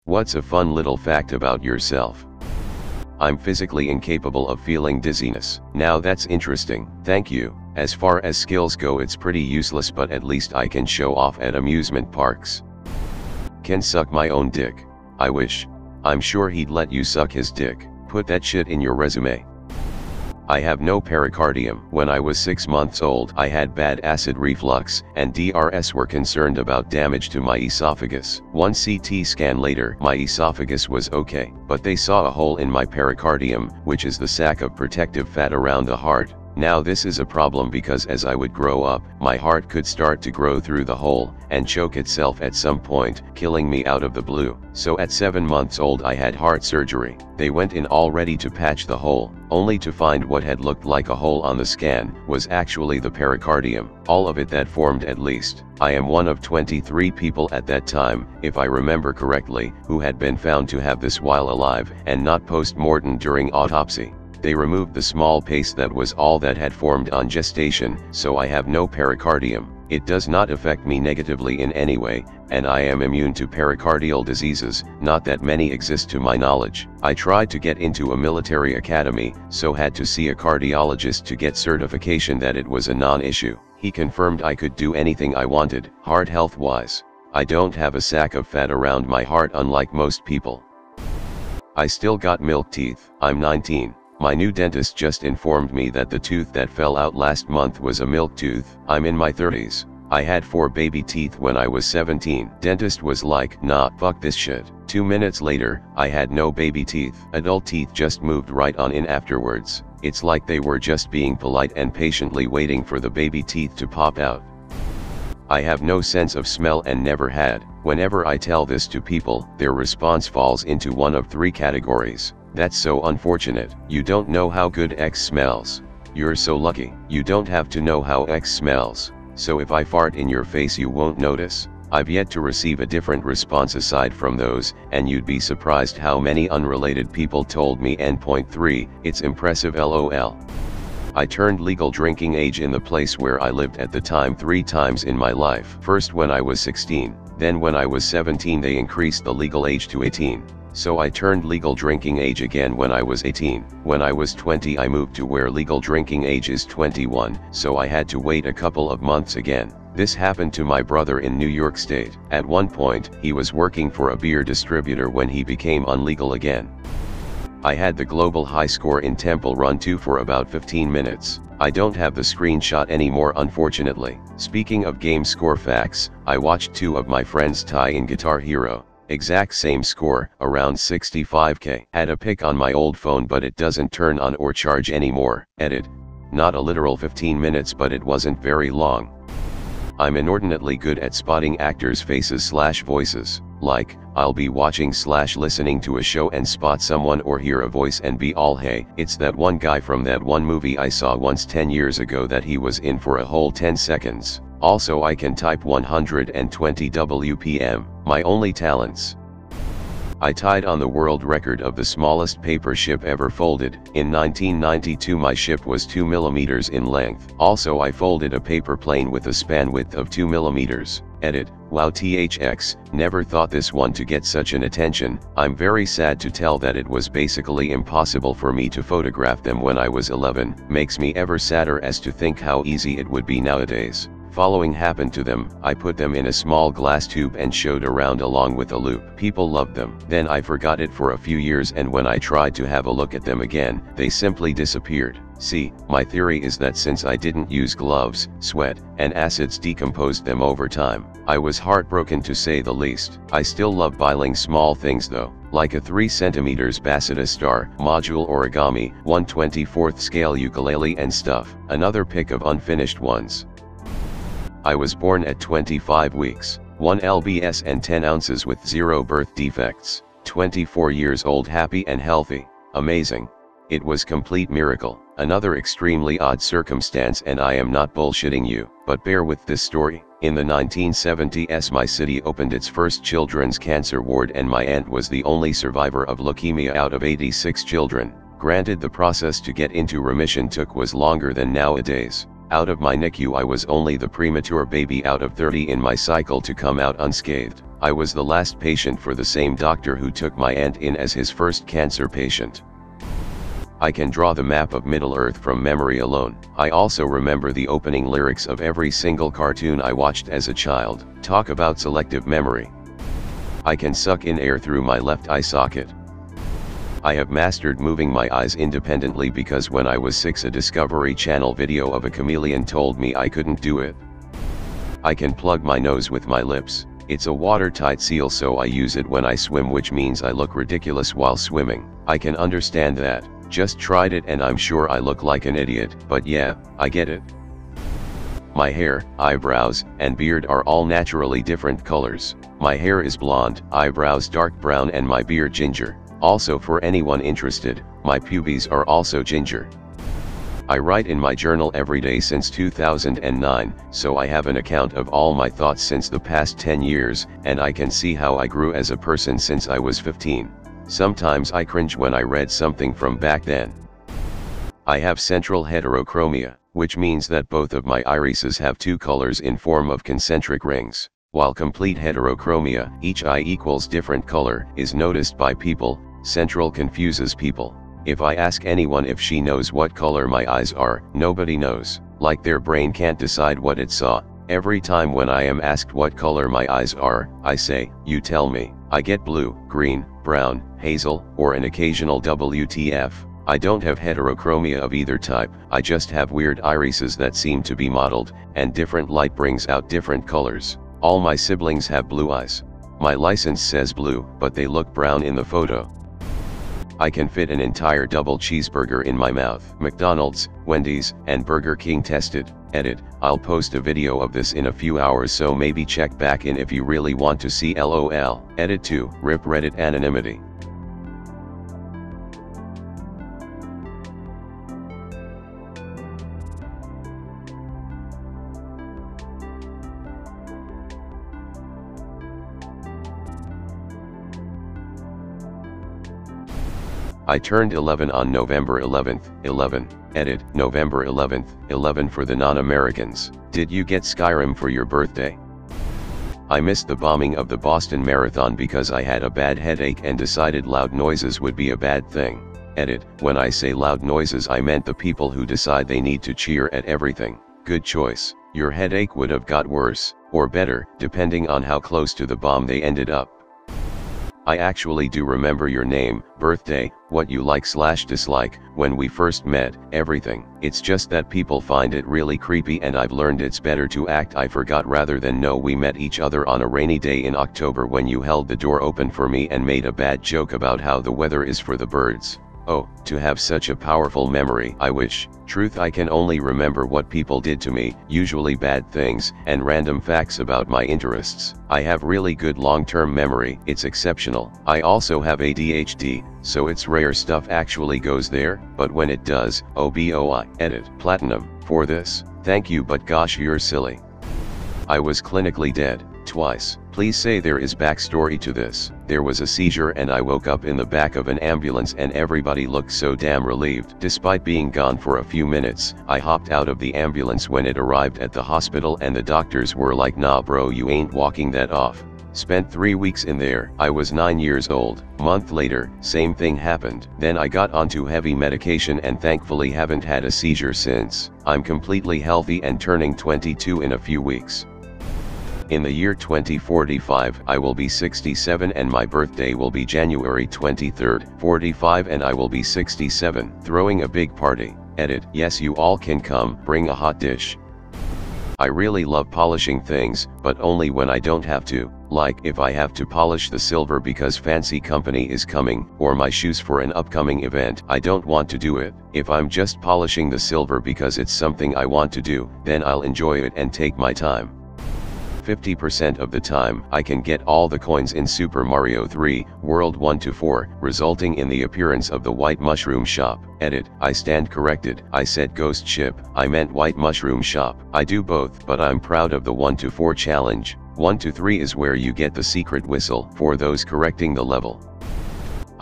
What's a fun little fact about yourself? I'm physically incapable of feeling dizziness. Now that's interesting. Thank you. As far as skills go, it's pretty useless, but at least I can show off at amusement parks. Can suck my own dick. I wish. I'm sure he'd let you suck his dick. Put that shit in your resume. I have no pericardium. When I was 6 months old, I had bad acid reflux, and DRS were concerned about damage to my esophagus. One CT scan later, my esophagus was okay, but they saw a hole in my pericardium, which is the sac of protective fat around the heart. Now this is a problem because as I would grow up, my heart could start to grow through the hole, and choke itself at some point, killing me out of the blue. So at 7 months old I had heart surgery. They went in all ready to patch the hole, only to find what had looked like a hole on the scan, was actually the pericardium. All of it that formed at least. I am one of 23 people at that time, if I remember correctly, who had been found to have this while alive, and not post-mortem during autopsy. They removed the small paste that was all that had formed on gestation, so I have no pericardium. It does not affect me negatively in any way, and I am immune to pericardial diseases, not that many exist to my knowledge. I tried to get into a military academy, so had to see a cardiologist to get certification that it was a non-issue. He confirmed I could do anything I wanted, heart health-wise. I don't have a sac of fat around my heart unlike most people. I still got milk teeth. I'm 19. My new dentist just informed me that the tooth that fell out last month was a milk tooth. I'm in my 30s. I had 4 baby teeth when I was 17. Dentist was like, nah, fuck this shit. 2 minutes later, I had no baby teeth. Adult teeth just moved right on in afterwards. It's like they were just being polite and patiently waiting for the baby teeth to pop out. I have no sense of smell and never had. Whenever I tell this to people, their response falls into one of 3 categories. That's so unfortunate. You don't know how good X smells. You're so lucky. You don't have to know how X smells. So if I fart in your face you won't notice. I've yet to receive a different response aside from those, and you'd be surprised how many unrelated people told me N.3, it's impressive lol. I turned legal drinking age in the place where I lived at the time 3 times in my life. First when I was 16, then when I was 17 they increased the legal age to 18. So I turned legal drinking age again when I was 18. When I was 20 I moved to where legal drinking age is 21, so I had to wait a couple of months again. This happened to my brother in New York State. At one point, he was working for a beer distributor when he became unlegal again. I had the global high score in Temple Run 2 for about 15 minutes. I don't have the screenshot anymore unfortunately. Speaking of game score facts, I watched 2 of my friends tie in Guitar Hero. Exact same score, around 65k. Had a pic on my old phone but it doesn't turn on or charge anymore. Edit. Not a literal 15 minutes but it wasn't very long. I'm inordinately good at spotting actors' faces / voices. Like, I'll be watching / listening to a show and spot someone or hear a voice and be all hey, it's that one guy from that one movie I saw once 10 years ago that he was in for a whole 10 seconds. Also I can type 120 WPM, my only talents. I tied on the world record of the smallest paper ship ever folded. In 1992 my ship was 2 mm in length. Also I folded a paper plane with a span width of 2 mm. Edit, wow THX, never thought this one to get such an attention. I'm very sad to tell that it was basically impossible for me to photograph them when I was 11. Makes me ever sadder as to think how easy it would be nowadays. Following happened to them, I put them in a small glass tube and showed around along with a loop. People loved them. Then I forgot it for a few years and when I tried to have a look at them again, they simply disappeared. See, my theory is that since I didn't use gloves, sweat, and acids decomposed them over time. I was heartbroken to say the least. I still love buying small things though, like a 3 cm Basetta star, module origami, 1/24 scale ukulele and stuff. Another pic of unfinished ones. I was born at 25 weeks, 1 lbs and 10 ounces with 0 birth defects, 24 years old happy and healthy, amazing. It was complete miracle. Another extremely odd circumstance and I am not bullshitting you, but bear with this story. In the 1970s my city opened its first children's cancer ward and my aunt was the only survivor of leukemia out of 86 children. Granted the process to get into remission was longer than nowadays. Out of my NICU I was only the premature baby out of 30 in my cycle to come out unscathed. I was the last patient for the same doctor who took my aunt in as his first cancer patient. I can draw the map of Middle-earth from memory alone. I also remember the opening lyrics of every single cartoon I watched as a child. Talk about selective memory. I can suck in air through my left eye socket. I have mastered moving my eyes independently because when I was 6 a Discovery Channel video of a chameleon told me I couldn't do it. I can plug my nose with my lips. It's a watertight seal, so I use it when I swim, which means I look ridiculous while swimming. I can understand that. Just tried it and I'm sure I look like an idiot, but yeah, I get it. My hair, eyebrows, and beard are all naturally different colors. My hair is blonde, eyebrows dark brown, and my beard ginger. Also, for anyone interested, my pubes are also ginger. I write in my journal every day since 2009, so I have an account of all my thoughts since the past 10 years, and I can see how I grew as a person since I was 15. Sometimes I cringe when I read something from back then. I have central heterochromia, which means that both of my irises have two colors in form of concentric rings, while complete heterochromia, each eye equals different color, is noticed by people. Central confuses people. If I ask anyone if she knows what color my eyes are, nobody knows, like their brain can't decide what it saw. Every time when I am asked what color my eyes are, I say, "You tell me." I get blue, green, brown, hazel, or an occasional WTF. I don't have heterochromia of either type, I just have weird irises that seem to be mottled, and different light brings out different colors. All my siblings have blue eyes. My license says blue, but they look brown in the photo. I can fit an entire double cheeseburger in my mouth. McDonald's, Wendy's, and Burger King tested. Edit, I'll post a video of this in a few hours, so maybe check back in if you really want to see. LOL. Edit 2, rip Reddit anonymity. I turned 11 on November 11th, 11. Edit, November 11th, 11 for the non-Americans. Did you get Skyrim for your birthday? I missed the bombing of the Boston Marathon because I had a bad headache and decided loud noises would be a bad thing. Edit, when I say loud noises I meant the people who decide they need to cheer at everything. Good choice. Your headache would have got worse, or better, depending on how close to the bomb they ended up. I actually do remember your name, birthday, what you like/dislike, when we first met, everything. It's just that people find it really creepy and I've learned it's better to act I forgot rather than know. We met each other on a rainy day in October when you held the door open for me and made a bad joke about how the weather is for the birds. Oh, to have such a powerful memory. I wish. Truth, I can only remember what people did to me, usually bad things, and random facts about my interests. I have really good long-term memory, it's exceptional. I also have ADHD, so it's rare stuff actually goes there, but when it does, oh boy. Edit, platinum, for this, thank you, but gosh you're silly. I was clinically dead, twice. Please say there is backstory to this. There was a seizure and I woke up in the back of an ambulance and everybody looked so damn relieved. Despite being gone for a few minutes, I hopped out of the ambulance when it arrived at the hospital and the doctors were like, "Nah bro, you ain't walking that off." Spent 3 weeks in there. I was 9 years old. Month later, same thing happened. Then I got onto heavy medication and thankfully haven't had a seizure since. I'm completely healthy and turning 22 in a few weeks. In the year 2045, I will be 67 and my birthday will be January 23rd, 45 and I will be 67. Throwing a big party. Edit, yes you all can come, bring a hot dish. I really love polishing things, but only when I don't have to, like if I have to polish the silver because fancy company is coming, or my shoes for an upcoming event. I don't want to do it. If I'm just polishing the silver because it's something I want to do, then I'll enjoy it and take my time. 50% of the time, I can get all the coins in Super Mario 3, World 1-4, resulting in the appearance of the White Mushroom Shop. Edit, I stand corrected. I said Ghost Ship, I meant White Mushroom Shop. I do both, but I'm proud of the 1-4 challenge. 1-3 is where you get the secret whistle, for those correcting the level.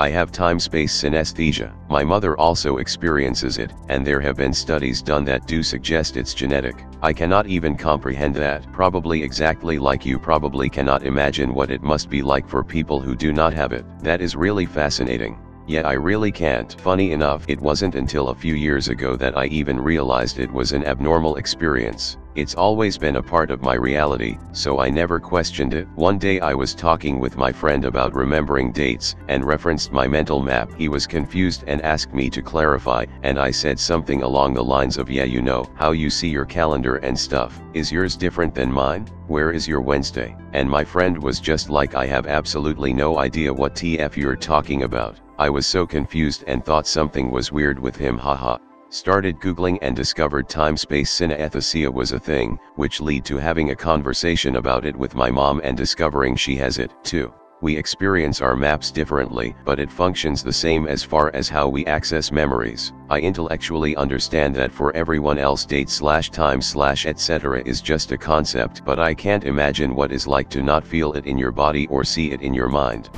I have time-space synesthesia. My mother also experiences it, and there have been studies done that do suggest it's genetic. I cannot even comprehend that. Probably exactly like you probably cannot imagine what it must be like for people who do not have it. That is really fascinating. Yet I really can't. Funny enough, it wasn't until a few years ago that I even realized it was an abnormal experience. It's always been a part of my reality, so I never questioned it. One day I was talking with my friend about remembering dates, and referenced my mental map. He was confused and asked me to clarify, and I said something along the lines of, yeah, you know how you see your calendar and stuff. Is yours different than mine? Where is your Wednesday? And my friend was just like, I have absolutely no idea what TF you're talking about. I was so confused and thought something was weird with him, haha. Started googling and discovered time-space synesthesia was a thing, which led to having a conversation about it with my mom and discovering she has it too. We experience our maps differently, but it functions the same as far as how we access memories. I intellectually understand that for everyone else date/time/etc. is just a concept, but I can't imagine what it's like to not feel it in your body or see it in your mind.